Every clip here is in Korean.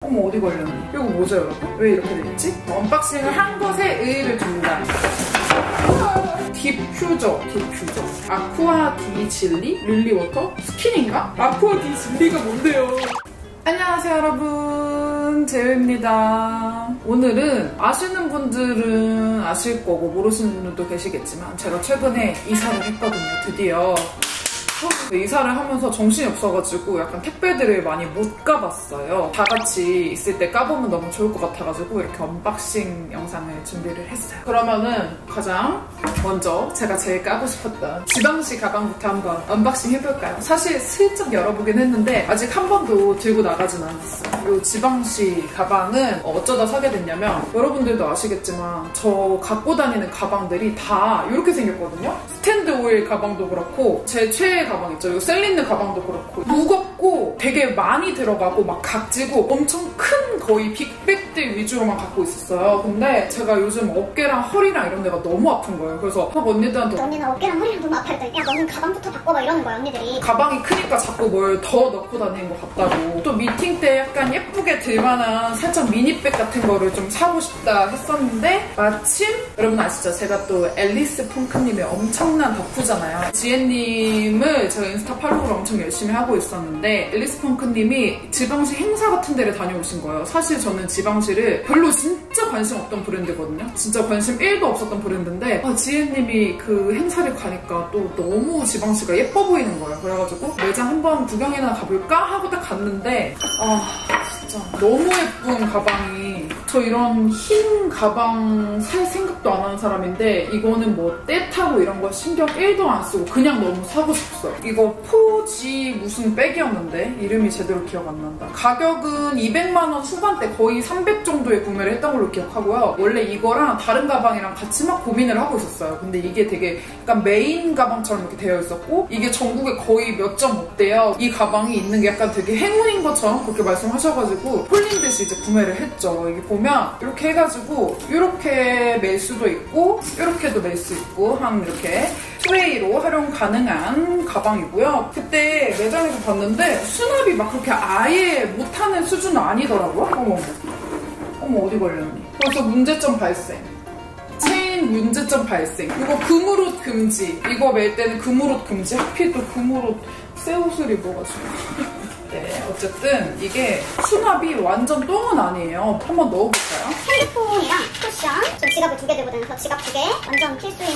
어머, 어디 걸렸니? 이거 뭐죠, 여러분? 왜 이렇게 됐지? 언박싱을 한 것에 의의를 둔다. 디퓨저. 아쿠아 디 질리? 릴리워터? 스킨인가? 아쿠아 디 질리가 뭔데요? 안녕하세요, 여러분. 재우입니다. 오늘은 아시는 분들은 아실 거고 모르시는 분들도 계시겠지만 제가 최근에 이사를 했거든요, 드디어. 이사를 하면서 정신이 없어가지고 약간 택배들을 많이 못 까봤어요. 다 같이 있을 때 까보면 너무 좋을 것 같아가지고 이렇게 언박싱 영상을 준비를 했어요. 그러면은 가장 먼저 제가 제일 까고 싶었던 지방시 가방부터 한번 언박싱 해볼까요? 사실 슬쩍 열어보긴 했는데 아직 한 번도 들고 나가진 않았어요. 이 지방시 가방은 어쩌다 사게 됐냐면 여러분들도 아시겠지만 저 갖고 다니는 가방들이 다 이렇게 생겼거든요? 스탠드 오일 가방도 그렇고 제 최애 가방 있죠? 이 셀린느 가방도 그렇고 무겁고 되게 많이 들어가고 막 각지고 엄청 큰 거의 빅백들 위주로만 갖고 있었어요. 근데 제가 요즘 어깨랑 허리랑 이런 데가 너무 아픈 거예요. 그래서 막 언니들한테 언니는 어깨랑 허리랑 너무 아파 했더니 야 너는 가방부터 바꿔봐 이러는 거야 언니들이. 가방이 크니까 자꾸 뭘 더 넣고 다니는 것 같다고. 또 미팅 때 약간 예쁘게 들만한 살짝 미니백 같은 거를 좀 사고 싶다 했었는데 마침 여러분 아시죠? 제가 또 앨리스 펑크님의 엄청난 덕후잖아요. 지혜님을 제가 인스타 팔로우를 엄청 열심히 하고 있었는데 앨리스 펑크님이 지방시 행사 같은 데를 다녀오신 거예요. 사실 저는 지방시를 별로 진짜 관심 없던 브랜드거든요. 진짜 관심 1도 없었던 브랜드인데 지혜님이 그 행사를 가니까 또 너무 지방시가 예뻐 보이는 거예요. 그래가지고 매장 한번 구경이나 가볼까? 하고 딱 갔는데 진짜 너무 예쁜 가방이. 저 이런 흰 가방 살 생각도 안 하는 사람인데 이거는 뭐 때 타고 이런 거 신경 1도 안 쓰고 그냥 너무 사고 싶었어요. 이거 포지 무슨 백이었는데 이름이 제대로 기억 안 난다. 가격은 200만원 후반대 거의 300 정도에 구매를 했던 걸로 기억하고요. 원래 이거랑 다른 가방이랑 같이 막 고민을 하고 있었어요. 근데 이게 되게 약간 메인 가방처럼 이렇게 되어 있었고 이게 전국에 거의 몇 점 못 돼요. 이 가방이 있는 게 약간 되게 행운인 것처럼 그렇게 말씀하셔가지고 홀린 듯이 이제 구매를 했죠. 이게 보면 이렇게 해가지고 이렇게 멜 수도 있고 이렇게도 멜 수 있고 한 이렇게 트레이로 활용 가능한 가방이고요. 그때 매장에서 봤는데 수납이 막 그렇게 아예 못하는 수준은 아니더라고요. 어머 어디 걸렸니? 그래서 문제점 발생. 체인 문제점 발생. 이거 금으로 금지. 이거 멜 때는 금으로 금지. 하필 또 금으로 새 옷을 입어가지고. 네, 어쨌든 이게 수납이 완전 똥은 아니에요. 한번 넣어볼까요? 핸드폰이랑 쿠션, 좀 지갑을 2개 들고 다녀서 지갑 2개, 완전 필수인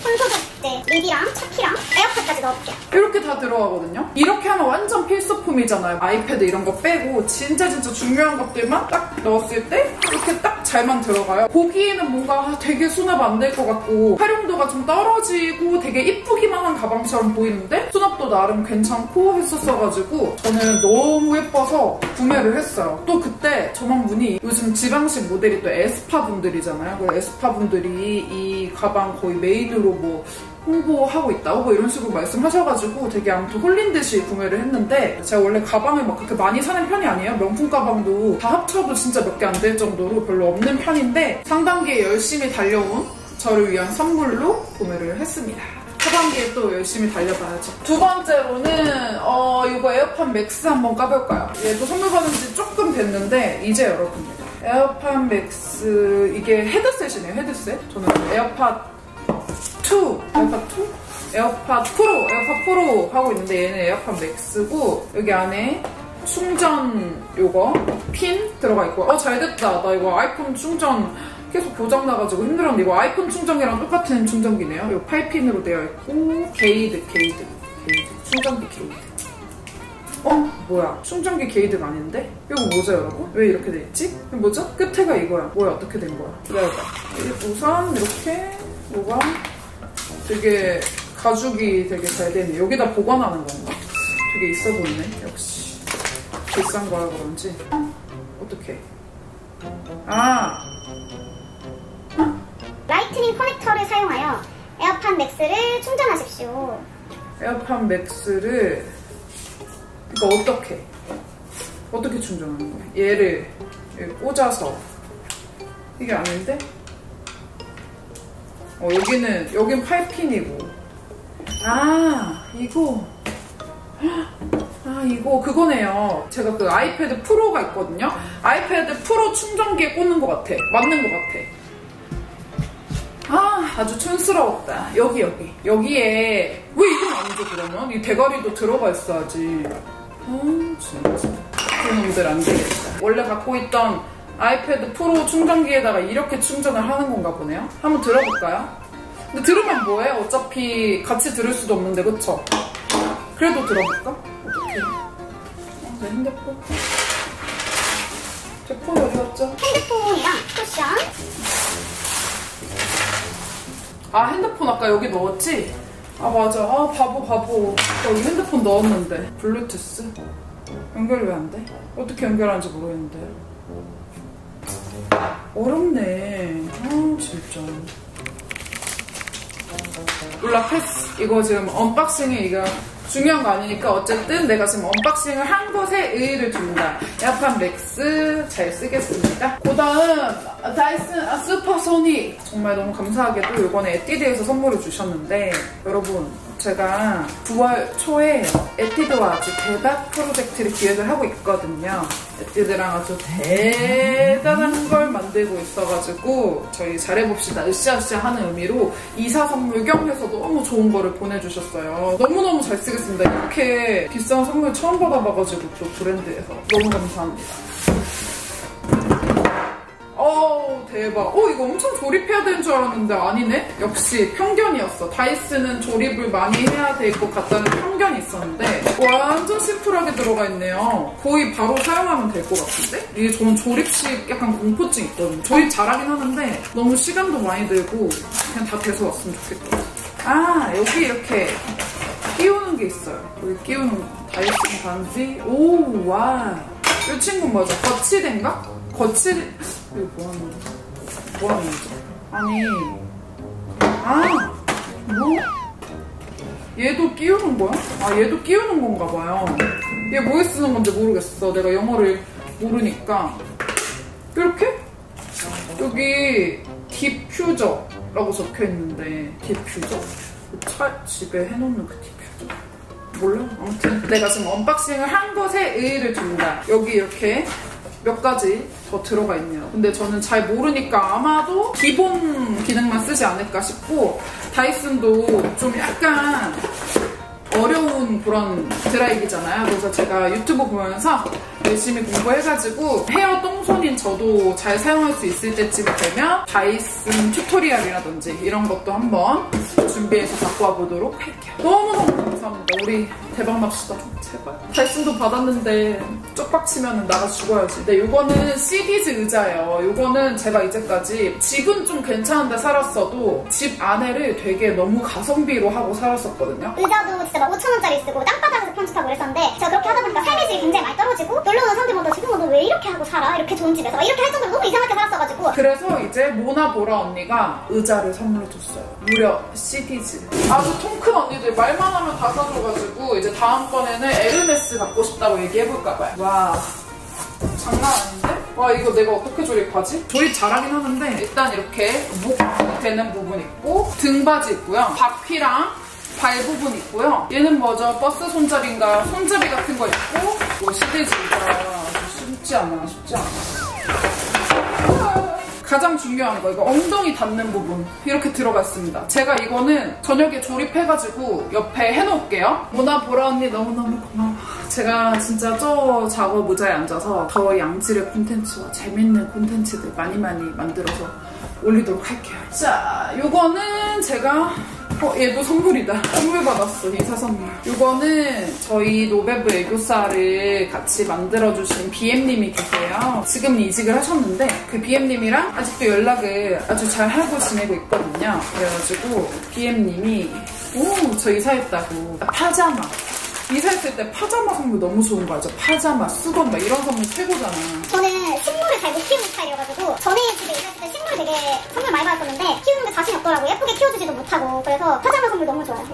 손소독제, 립이랑 차키랑 에어팟까지 넣어볼게요. 이렇게 다 들어가거든요? 이렇게 하면 완전 필수품이잖아요. 아이패드 이런 거 빼고 진짜 중요한 것들만 딱 넣었을 때 이렇게 딱 잘만 들어가요. 보기에는 뭔가 되게 수납 안 될 것 같고 활용도가 좀 떨어지고 되게 이쁘기만 한 가방처럼 보이는데 수납도 나름 괜찮고 했었어가지고 저는 너무 예뻐서 구매를 했어요. 또 그때 저만 분이 요즘 지방시 모델이 또 에스파 분들이잖아요. 그 에스파 분들이 이 가방 거의 메인으로 뭐 홍보하고 있다고 뭐 이런 식으로 말씀하셔가지고 되게 아무튼 홀린 듯이 구매를 했는데 제가 원래 가방을 막 그렇게 많이 사는 편이 아니에요. 명품 가방도 다 합쳐도 진짜 몇 개 안 될 정도로 별로 없는 편인데 상반기에 열심히 달려온 저를 위한 선물로 구매를 했습니다. 하반기에 또 열심히 달려봐야죠. 두 번째로는 이거 에어팟 맥스 한번 까볼까요? 얘도 선물 받은 지 조금 됐는데 이제 열어봅니다. 에어팟 맥스 이게 헤드셋이네요. 헤드셋. 저는 에어팟 2? 에어팟 프로 하고 있는데 얘는 에어팟 맥스고 여기 안에 충전 요거 핀 들어가 있고 잘됐다. 나 이거 아이폰 충전 계속 고장나가지고 힘들었는데 이거 아이폰 충전기랑 똑같은 충전기네요. 이거 8핀으로 되어 있고 게이드 충전기 게이드. 뭐야? 충전기 게이드가 아닌데? 이거 뭐죠 여러분? 왜 이렇게 돼 있지? 이거 뭐죠? 끝에가 이거야. 뭐야 어떻게 된 거야? 기다려봐. 우선 이렇게 뭐가 되게 가죽이 되게 잘 되네. 여기다 보관하는 건가? 되게 있어 보이네. 역시 비싼 거라 그런지. 어떡해. 라이트닝 커넥터를 사용하여 에어팟 맥스를 충전하십시오. 에어팟 맥스를 이거 어떻게 충전하는 거야? 얘를 여기 꽂아서 이게 아닌데? 여긴 8핀이고 이거 아, 이거 그거네요. 제가 그 아이패드 프로가 있거든요. 아이패드 프로 충전기에 꽂는 것 같아. 맞는 것 같아. 아, 아주 촌스러웠다. 여기에 왜 이건 아니죠 그러면? 이 대가리도 들어가 있어야지. 진짜 그놈들 안 되겠다. 원래 갖고 있던 아이패드 프로 충전기에다가 이렇게 충전을 하는 건가 보네요. 한번 들어볼까요? 근데 들으면 뭐해? 어차피 같이 들을 수도 없는데, 그쵸? 그래도 들어볼까? 어떡해. 내 핸드폰. 제 폰 어디 갔죠? 핸드폰이랑 쿠션. 아, 핸드폰 아까 여기 넣었지? 아, 맞아. 아, 바보. 여기 핸드폰 넣었는데. 블루투스? 연결 왜 안 돼? 어떻게 연결하는지 모르겠는데. 어렵네. 아, 진짜. 몰라, 패스. 이거 지금 언박싱이 이거 중요한 거 아니니까 어쨌든 내가 지금 언박싱을 한 것에 의의를 둔다. 야판 맥스 잘 쓰겠습니다. 그 다음 다이슨 슈퍼소닉. 정말 너무 감사하게도 이번에 에뛰드에서 선물을 주셨는데 여러분 제가 9월 초에 에뛰드와 아주 대박 프로젝트를 기획을 하고 있거든요. 에뛰드랑 아주 대단한 걸 만들고 있어가지고 저희 잘해봅시다 으쌰으쌰 하는 의미로 이사 선물 겸 해서 너무 좋은 거를 보내주셨어요. 너무너무 잘 쓰겠습니다. 이렇게 비싼 선물 처음 받아봐가지고 또 브랜드에서 너무 감사합니다. 대박. 이거 엄청 조립해야 되는 줄 알았는데 아니네? 역시 편견이었어. 다이슨은 조립을 많이 해야 될 것 같다는 편견이 있었는데 완전 심플하게 들어가 있네요. 거의 바로 사용하면 될 것 같은데? 이게 저는 조립식 약간 공포증 있거든요. 조립 잘하긴 하는데 너무 시간도 많이 들고 그냥 다 돼서 왔으면 좋겠거든요. 아, 여기 이렇게 끼우는 게 있어요. 여기 끼우는 다이슨 반지. 오, 와. 이 친구는 뭐죠? 거치대인가? 이거 뭐 하는 거죠? 아니, 얘도 끼우는 거야? 얘도 끼우는 건가 봐요. 얘 뭐에 쓰는 건지 모르겠어. 내가 영어를 모르니까. 이렇게? 여기 디퓨저라고 적혀 있는데, 디퓨저? 집에 해놓는 그 디퓨저? 몰라? 아무튼 내가 지금 언박싱을 한 것에 의의를 둔다. 여기 이렇게 몇 가지 더 들어가 있네요. 근데 저는 잘 모르니까 아마도 기본 기능만 쓰지 않을까 싶고 다이슨도 좀 약간 어려운 그런 드라이기잖아요. 그래서 제가 유튜브 보면서 열심히 공부해가지고 헤어 똥손인 저도 잘 사용할 수 있을 때쯤 되면 다이슨 튜토리얼이라든지 이런 것도 한번 준비해서 갖고 와보도록 할게요. 너무너무 감사합니다. 우리 대박납시다. 제발. 다이슨도 받았는데 쪽박치면 나가 죽어야지. 근데 이거는 시리즈 의자예요. 이거는 제가 이제까지 집은 좀 괜찮은데 살았어도 집 안에를 되게 너무 가성비로 하고 살았었거든요. 의자도 진짜 막 5,000원짜리 쓰고 땅바닥에서 편집하고 그랬었는데 제가 그렇게 하다 보니까 삶의 질이 굉장히 많이 떨어지고 놀러 오는 사람들마다 지금은 너 왜 이렇게 하고 살아? 이렇게 좋은 집에서 이렇게 할 정도로 너무 이상하게 살았어가지고 그래서 이제 모나보라 언니가 의자를 선물로 줬어요. 무려 시리즈. 아주 통 큰 언니들 말만 하면 다 사줘가지고 이제 다음번에는 에르메스 갖고 싶다고 얘기해볼까봐요. 와, 장난 아닌데? 와, 이거 내가 어떻게 조립하지? 조립 잘하긴 하는데 일단 이렇게 목 되는 부분 있고 등받이 있고요. 바퀴랑 발 부분 있고요. 얘는 뭐죠? 버스 손잡이인가? 손잡이 같은 거 있고 뭐 시리즈가 쉽지 않아. 가장 중요한 거 이거 엉덩이 닿는 부분 이렇게 들어가 있습니다. 제가 이거는 저녁에 조립해가지고 옆에 해놓을게요. 모나보라 언니 너무너무 고마워. 제가 진짜 저 작업 의자에 앉아서 더 양질의 콘텐츠와 재밌는 콘텐츠들 많이 만들어서 올리도록 할게요. 자, 요거는 제가 얘도 선물이다. 선물 받았어. 이사 선물. 이거는 저희 노베브 애교살을 같이 만들어주신 BM님이 계세요. 지금 이직을 하셨는데 그 BM님이랑 아직도 연락을 아주 잘 하고 지내고 있거든요. 그래가지고 BM님이 저 이사했다고 파자마. 이사했을 때 파자마 선물 너무 좋은 거 알죠? 파자마, 수건 막 이런 선물 최고잖아. 저는 식물을 잘 못 키우는 스타일이어가지고 전에 집에 이사했을 때 식물을 되게 선물 많이 받았었는데 키우는 게 자신이 없더라고요. 없더라고. 예쁘게 키워주지도 못하고. 그래서 파자마 선물 너무 좋아요.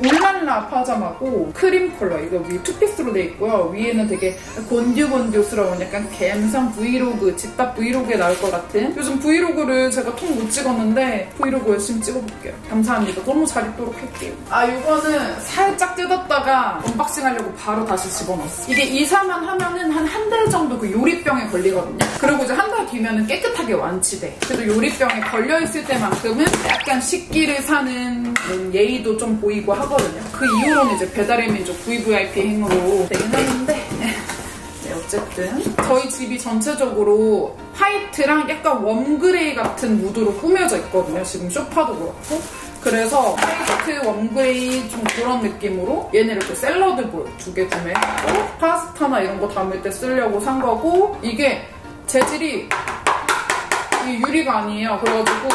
이렇게 울랄라 파자마고 크림 컬러. 이거 위 투피스로 돼 있고요. 위에는 되게 곤듀곤듀스러운 약간 갬성 브이로그, 집밥 브이로그에 나올 것 같은. 요즘 브이로그를 제가 통 못 찍었는데 브이로그 열심히 찍어볼게요. 감사합니다. 너무 잘 입도록 할게요. 아, 이거는 살짝 뜯었다가 언박싱 하려고 바로 다시 집어넣었어. 이게 이사만 하면은 한 달 정도 그 요리병에 걸리거든요. 그리고 이제 한 달 뒤면은 깨끗하게 완치돼. 그래도 요리병에 걸려있을 때만큼은 약간 식기를 사는 예의도 좀 보이고 하거든요. 그 이후로는 이제 배달의 민족 VVIP 행으로 되긴 하는데 네, 어쨌든 저희 집이 전체적으로 화이트랑 약간 웜그레이 같은 무드로 꾸며져 있거든요. 지금 소파도 그렇고. 그래서 화이트, 웜그레이 좀 그런 느낌으로 얘는 이렇게 샐러드 볼 2개 구매했고 파스타나 이런 거 담을 때 쓰려고 산 거고 이게 재질이 유리가 아니에요. 그래가지고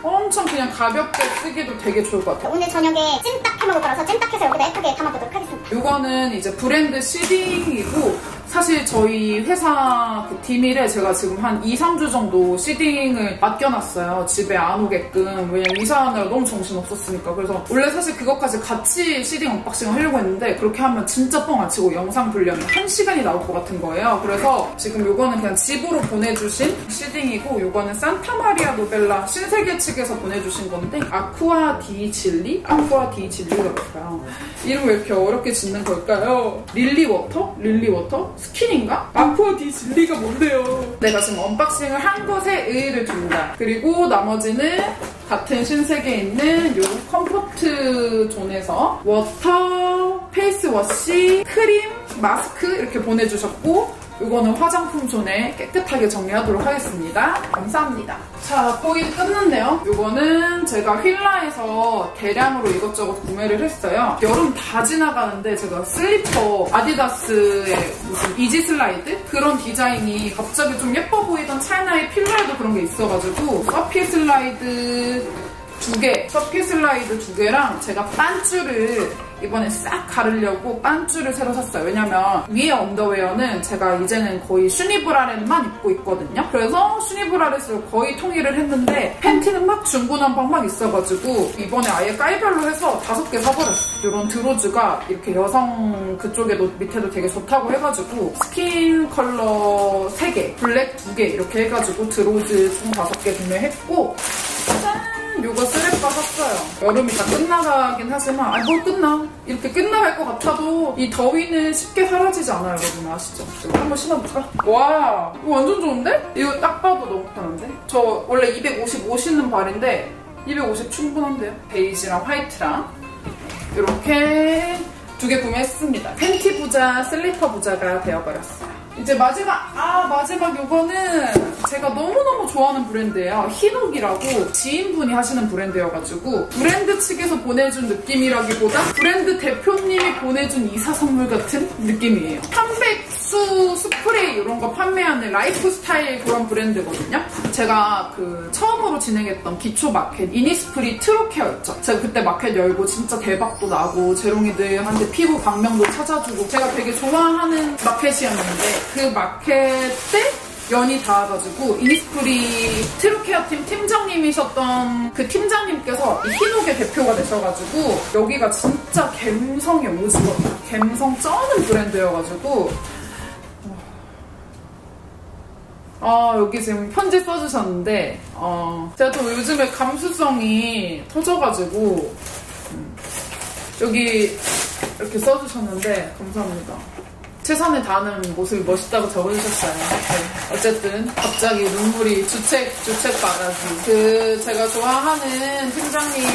엄청 그냥 가볍게 쓰기도 되게 좋을 것 같아요. 오늘 저녁에 찜닭 해먹을 거라서 찜닭해서 여기다 예쁘게 담아보도록 하겠습니다. 이거는 이제 브랜드 시딩이고 사실 저희 회사 그 디밀에 제가 지금 한 2-3주 정도 시딩을 맡겨놨어요. 집에 안 오게끔. 왜냐면 이사하느라 너무 정신없었으니까. 그래서 원래 사실 그것까지 같이 시딩 언박싱을 하려고 했는데 그렇게 하면 진짜 뻥 안 치고 영상 분량이 1시간이 나올 것 같은 거예요. 그래서 지금 요거는 그냥 집으로 보내주신 시딩이고 요거는 산타마리아 노벨라 신세계 측에서 보내주신 건데 아쿠아 디 질리? 아쿠아 디 질리가 뭘까요? 이름 왜 이렇게 어렵게 짓는 걸까요? 릴리워터? 릴리워터? 스킨인가? 아쿠아 디 질리가 뭔데요? 내가 지금 언박싱을 한 것에 의의를 둔다. 그리고 나머지는 같은 신세계에 있는 요 컴포트 존에서 워터, 페이스워시, 크림, 마스크 이렇게 보내주셨고 이거는 화장품 존에 깨끗하게 정리하도록 하겠습니다. 감사합니다. 자, 거의 끝났네요. 이거는 제가 휠라에서 대량으로 이것저것 구매를 했어요. 여름 다 지나가는데 제가 슬리퍼 아디다스의 무슨 이지 슬라이드? 그런 디자인이 갑자기 좀 예뻐 보이던 차이나의 필라에도 그런 게 있어가지고 서피 슬라이드 2개, 서피 슬라이드 2개랑 제가 반줄을 이번에 싹 가르려고 반줄을 새로 샀어요. 왜냐면 위에 언더웨어는 제가 이제는 거의 슈니브라렛만 입고 있거든요. 그래서 슈니브라렛을 거의 통일을 했는데 팬티는 막 중구난방 막 있어가지고 이번에 아예 깔별로 해서 5개 사버렸어요. 이런 드로즈가 이렇게 여성 그쪽에도 밑에도 되게 좋다고 해가지고 스킨 컬러 3개, 블랙 2개 이렇게 해가지고 드로즈 총 5개 구매했고 짠! 요거 슬랩바 샀어요. 여름이 다 끝나가긴 하지만 뭘 끝나? 이렇게 끝나갈 것 같아도 이 더위는 쉽게 사라지지 않아요. 여러분 아시죠? 한번 신어볼까? 와 이거 완전 좋은데? 이거 딱 봐도 너무 편한데? 저 원래 255 신는 발인데 250 충분한데요? 베이지랑 화이트랑 이렇게 2개 구매했습니다. 팬티 부자, 슬리퍼 부자가 되어버렸어요. 이제 마지막 요거는 제가 너무너무 좋아하는 브랜드예요. 히녹이라고 지인분이 하시는 브랜드여가지고 브랜드 측에서 보내준 느낌이라기보다 브랜드 대표님이 보내준 이사 선물 같은 느낌이에요. 편백수 스프레이 이런 거 판매하는 라이프 스타일 그런 브랜드거든요. 제가 그 처음으로 진행했던 기초 마켓 이니스프리 트루케어 있죠. 제가 그때 마켓 열고 진짜 대박도 나고 재롱이들한테 피부 광명도 찾아주고 제가 되게 좋아하는 마켓이었는데 그 마켓 때 연이 닿아가지고 이니스프리 트루케어 팀 팀장님이셨던 그 팀장님께서 이 히녹의 대표가 되셔가지고 여기가 진짜 갬성이 오지거든요. 갬성 쩌는 브랜드여가지고 여기 지금 편지 써주셨는데 제가 또 요즘에 감수성이 터져가지고 여기 이렇게 써주셨는데 감사합니다. 최선을 다하는 모습이 멋있다고 적어주셨어요. 네. 어쨌든 갑자기 눈물이 주책 바가지. 제가 좋아하는 팀장님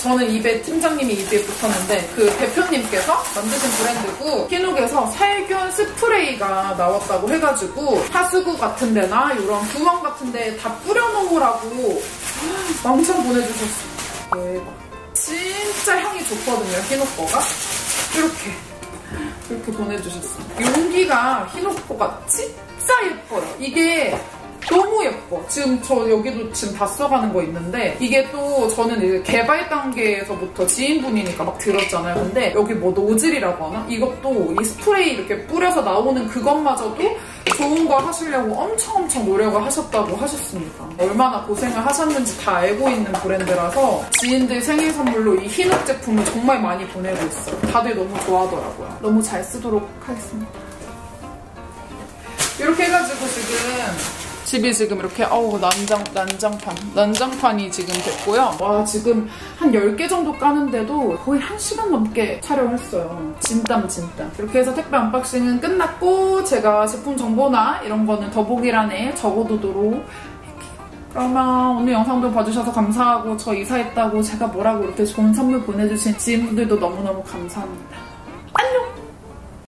저는 팀장님이 입에 붙었는데 그 대표님께서 만드신 브랜드고 히녹에서 살균 스프레이가 나왔다고 해가지고 하수구 같은 데나 이런 구멍 같은 데 다 뿌려놓으라고 왕창 보내주셨어요. 대박. 진짜 향이 좋거든요, 히녹 거가. 이렇게 보내주셨어요. 용기가 히녹 거가 진짜 예뻐요. 이게 너무 예뻐. 지금 저 여기도 지금 다 써가는 거 있는데 이게 또 저는 이제 개발 단계에서부터 지인분이니까 막 들었잖아요. 근데 여기 뭐 노즐이라고 하나? 이것도 이 스프레이 이렇게 뿌려서 나오는 그것마저도 좋은 거 하시려고 엄청 노력을 하셨다고 하셨습니다. 얼마나 고생을 하셨는지 다 알고 있는 브랜드라서 지인들 생일 선물로 이 흰옷 제품을 정말 많이 보내고 있어요. 다들 너무 좋아하더라고요. 너무 잘 쓰도록 하겠습니다. 이렇게 해가지고 집이 지금 이렇게 난장판이 지금 됐고요. 와, 지금 한 10개 정도 까는데도 거의 1시간 넘게 촬영했어요. 진땀. 이렇게 해서 택배 언박싱은 끝났고 제가 제품 정보나 이런 거는 더보기란에 적어두도록 할게요. 그러면 오늘 영상도 봐주셔서 감사하고 저 이사했다고 제가 뭐라고 이렇게 좋은 선물 보내주신 지인분들도 너무너무 감사합니다.